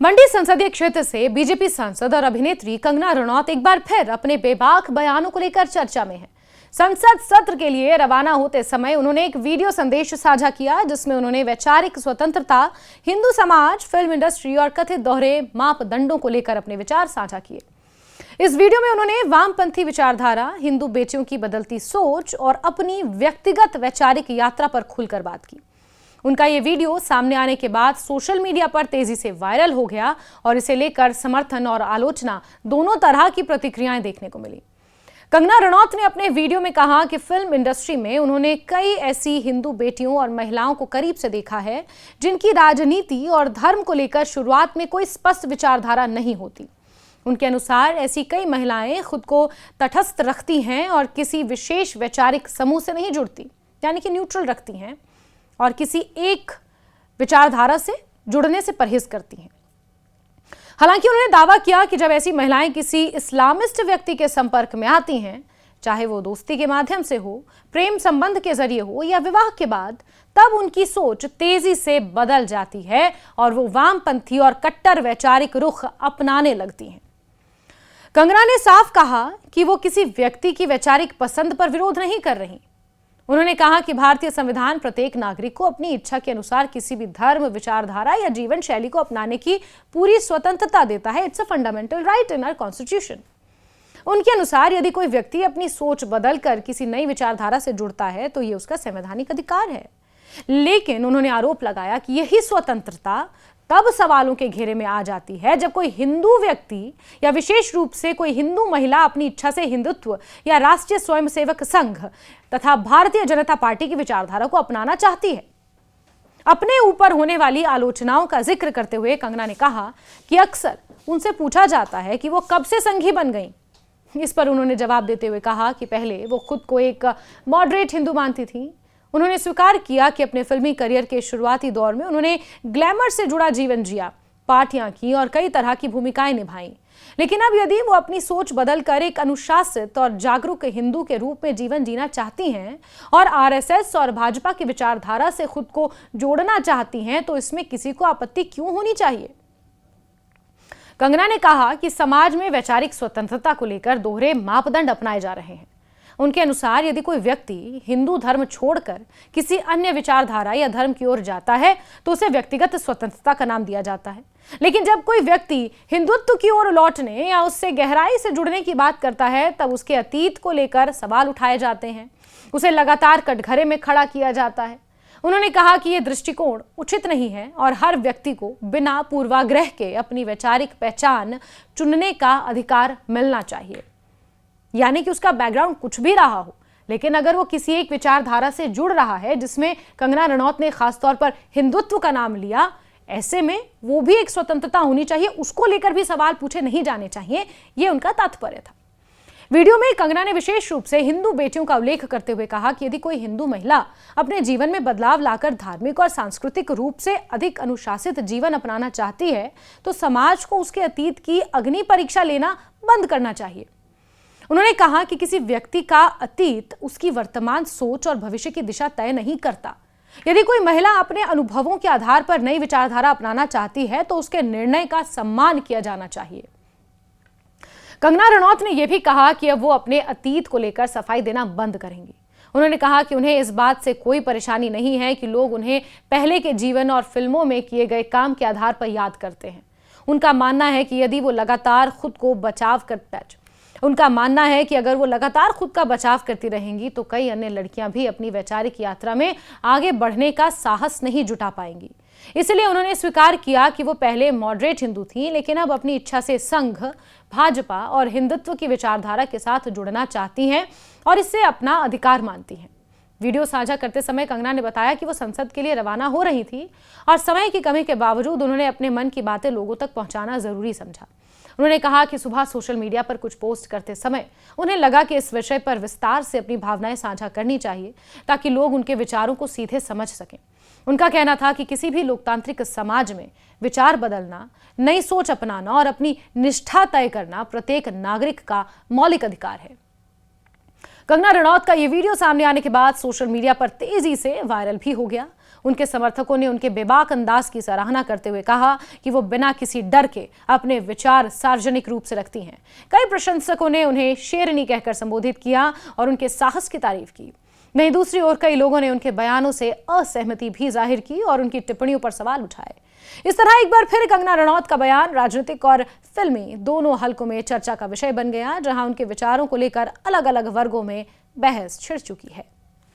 मंडी संसदीय क्षेत्र से बीजेपी सांसद और अभिनेत्री कंगना रनौत एक बार फिर अपने बेबाक बयानों को लेकर चर्चा में हैं। संसद सत्र के लिए रवाना होते समय उन्होंने एक वीडियो संदेश साझा किया, जिसमें उन्होंने वैचारिक स्वतंत्रता, हिंदू समाज, फिल्म इंडस्ट्री और कथित दोहरे मापदंडों को लेकर अपने विचार साझा किए। इस वीडियो में उन्होंने वामपंथी विचारधारा, हिंदू बेटियों की बदलती सोच और अपनी व्यक्तिगत वैचारिक यात्रा पर खुलकर बात की। उनका ये वीडियो सामने आने के बाद सोशल मीडिया पर तेजी से वायरल हो गया और इसे लेकर समर्थन और आलोचना दोनों तरह की प्रतिक्रियाएं देखने को मिली। कंगना रनौत ने अपने वीडियो में कहा कि फिल्म इंडस्ट्री में उन्होंने कई ऐसी हिंदू बेटियों और महिलाओं को करीब से देखा है जिनकी राजनीति और धर्म को लेकर शुरुआत में कोई स्पष्ट विचारधारा नहीं होती। उनके अनुसार ऐसी कई महिलाएं खुद को तटस्थ रखती हैं और किसी विशेष वैचारिक समूह से नहीं जुड़ती, यानी कि न्यूट्रल रखती हैं और किसी एक विचारधारा से जुड़ने से परहेज करती हैं। हालांकि उन्होंने दावा किया कि जब ऐसी महिलाएं किसी इस्लामिस्ट व्यक्ति के संपर्क में आती हैं, चाहे वो दोस्ती के माध्यम से हो, प्रेम संबंध के जरिए हो या विवाह के बाद, तब उनकी सोच तेजी से बदल जाती है और वो वामपंथी और कट्टर वैचारिक रुख अपनाने लगती हैं। कंगना ने साफ कहा कि वो किसी व्यक्ति की वैचारिक पसंद पर विरोध नहीं कर रही। उन्होंने कहा कि भारतीय संविधान प्रत्येक नागरिक को अपनी इच्छा के अनुसार किसी भी धर्म, विचारधारा या जीवन शैली को अपनाने की पूरी स्वतंत्रता देता है। It's a fundamental right in our constitution. उनके अनुसार यदि कोई व्यक्ति अपनी सोच बदलकर किसी नई विचारधारा से जुड़ता है तो ये उसका संवैधानिक अधिकार है। लेकिन उन्होंने आरोप लगाया कि यही स्वतंत्रता तब सवालों के घेरे में आ जाती है जब कोई हिंदू व्यक्ति या विशेष रूप से कोई हिंदू महिला अपनी इच्छा से हिंदुत्व या राष्ट्रीय स्वयंसेवक संघ तथा भारतीय जनता पार्टी की विचारधारा को अपनाना चाहती है। अपने ऊपर होने वाली आलोचनाओं का जिक्र करते हुए कंगना ने कहा कि अक्सर उनसे पूछा जाता है कि वो कब से संघी बन गई। इस पर उन्होंने जवाब देते हुए कहा कि पहले वो खुद को एक मॉडरेट हिंदू मानती थी। उन्होंने स्वीकार किया कि अपने फिल्मी करियर के शुरुआती दौर में उन्होंने ग्लैमर से जुड़ा जीवन जिया, पार्टियां की और कई तरह की भूमिकाएं निभाई। लेकिन अब यदि वो अपनी सोच बदलकर एक अनुशासित और जागरूक हिंदू के रूप में जीवन जीना चाहती हैं और आरएसएस और भाजपा की विचारधारा से खुद को जोड़ना चाहती हैं, तो इसमें किसी को आपत्ति क्यों होनी चाहिए। कंगना ने कहा कि समाज में वैचारिक स्वतंत्रता को लेकर दोहरे मापदंड अपनाए जा रहे हैं। उनके अनुसार यदि कोई व्यक्ति हिंदू धर्म छोड़कर किसी अन्य विचारधारा या धर्म की ओर जाता है तो उसे व्यक्तिगत स्वतंत्रता का नाम दिया जाता है। लेकिन जब कोई व्यक्ति हिंदुत्व की ओर लौटने या उससे गहराई से जुड़ने की बात करता है, तब उसके अतीत को लेकर सवाल उठाए जाते हैं, उसे लगातार कटघरे में खड़ा किया जाता है। उन्होंने कहा कि यह दृष्टिकोण उचित नहीं है और हर व्यक्ति को बिना पूर्वाग्रह के अपनी वैचारिक पहचान चुनने का अधिकार मिलना चाहिए, यानी कि उसका बैकग्राउंड कुछ भी रहा हो, लेकिन अगर वो किसी एक विचारधारा से जुड़ रहा है, जिसमें कंगना रनौत ने खासतौर पर हिंदुत्व का नाम लिया, ऐसे में वो भी एक स्वतंत्रता होनी चाहिए, उसको लेकर भी सवाल पूछे नहीं जाने चाहिए। ये उनका तात्पर्य था। वीडियो में कंगना ने विशेष रूप से हिंदू बेटियों का उल्लेख करते हुए कहा कि यदि कोई हिंदू महिला अपने जीवन में बदलाव लाकर धार्मिक और सांस्कृतिक रूप से अधिक अनुशासित जीवन अपनाना चाहती है, तो समाज को उसके अतीत की अग्नि परीक्षा लेना बंद करना चाहिए। उन्होंने कहा कि किसी व्यक्ति का अतीत उसकी वर्तमान सोच और भविष्य की दिशा तय नहीं करता। यदि कोई महिला अपने अनुभवों के आधार पर नई विचारधारा अपनाना चाहती है तो उसके निर्णय का सम्मान किया जाना चाहिए। कंगना रनौत ने यह भी कहा कि अब वो अपने अतीत को लेकर सफाई देना बंद करेंगी। उन्होंने कहा कि उन्हें इस बात से कोई परेशानी नहीं है कि लोग उन्हें पहले के जीवन और फिल्मों में किए गए काम के आधार पर याद करते हैं। उनका मानना है कि यदि वो लगातार खुद को उनका मानना है कि अगर वो लगातार खुद का बचाव करती रहेंगी तो कई अन्य लड़कियां भी अपनी वैचारिक यात्रा में आगे बढ़ने का साहस नहीं जुटा पाएंगी। इसलिए उन्होंने स्वीकार किया कि वो पहले मॉडरेट हिंदू थी, लेकिन अब अपनी इच्छा से संघ, भाजपा और हिंदुत्व की विचारधारा के साथ जुड़ना चाहती हैं और इससे अपना अधिकार मानती हैं। वीडियो साझा करते समय कंगना ने बताया कि वो संसद के लिए रवाना हो रही थी और समय की कमी के बावजूद उन्होंने अपने मन की बातें लोगों तक पहुंचाना जरूरी समझा। उन्होंने कहा कि सुबह सोशल मीडिया पर कुछ पोस्ट करते समय उन्हें लगा कि इस विषय पर विस्तार से अपनी भावनाएं साझा करनी चाहिए ताकि लोग उनके विचारों को सीधे समझ सकें। उनका कहना था कि किसी भी लोकतांत्रिक समाज में विचार बदलना, नई सोच अपनाना और अपनी निष्ठा तय करना प्रत्येक नागरिक का मौलिक अधिकार है। कंगना रनौत का ये वीडियो सामने आने के बाद सोशल मीडिया पर तेजी से वायरल भी हो गया। उनके समर्थकों ने उनके बेबाक अंदाज की सराहना करते हुए कहा कि वो बिना किसी डर के अपने विचार सार्वजनिक रूप से रखती हैं। कई प्रशंसकों ने उन्हें शेरनी कहकर संबोधित किया और उनके साहस की तारीफ की। वहीं दूसरी ओर कई लोगों ने उनके बयानों से असहमति भी जाहिर की और उनकी टिप्पणियों पर सवाल उठाए। इस तरह एक बार फिर कंगना रनौत का बयान राजनीतिक और फिल्मी दोनों हलकों में चर्चा का विषय बन गया, जहां उनके विचारों को लेकर अलग अलग वर्गों में बहस छिड़ चुकी है।